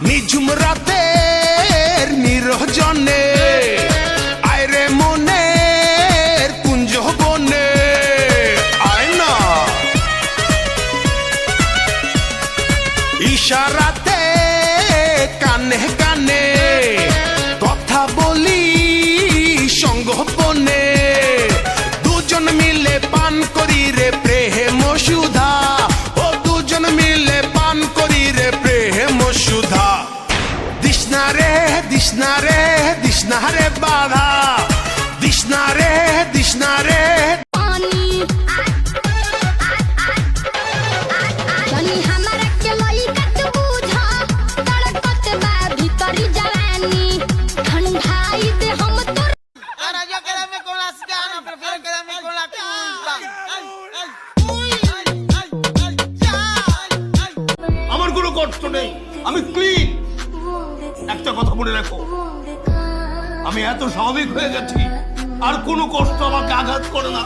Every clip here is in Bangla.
নিঝুম রাতের নিরজনে আয়রে মনের কুঞ্জ বনে আয় না ইশারাতে কানে কানে কথা বলি সঙ্গোপনে দুজন মিলে পান করি রে প্রেম সুধা ও দুজন মিলে পান করি রে প্রেম সুধা দিশনা রে দিশনা রে দিশনা রে বাধা দিশনা রে দিশনা রে আমার কোনো কষ্ট নেই, আমি ক্লিন। একটা কথা মনে রাখো, আমি এত স্বাভাবিক হয়ে গেছি, আর কোনো কষ্ট আমাকে আঘাত করে না।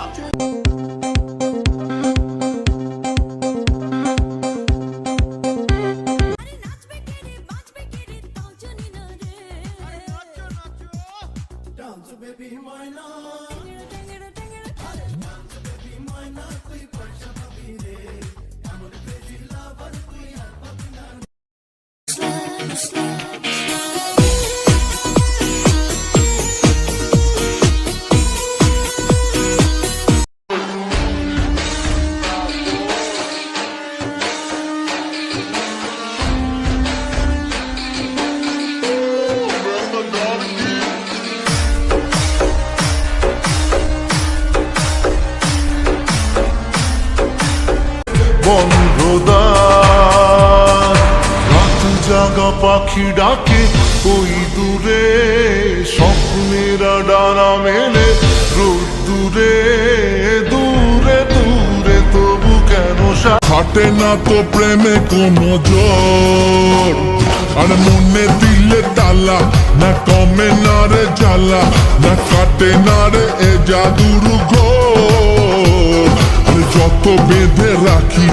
রাত জাগা পাখি ডাকে ওই দূরে, স্বপ্নেরা ডানা মেলে রোদ দূরে দূরে দূরে, তবু কেন হাটে না তো প্রেমে কোনো জোর, আর মনে দিলে তালা না কমে না রে জ্বালা, না কাটে না রে এ জাদুর ঘোর, যত বেঁধে রাখি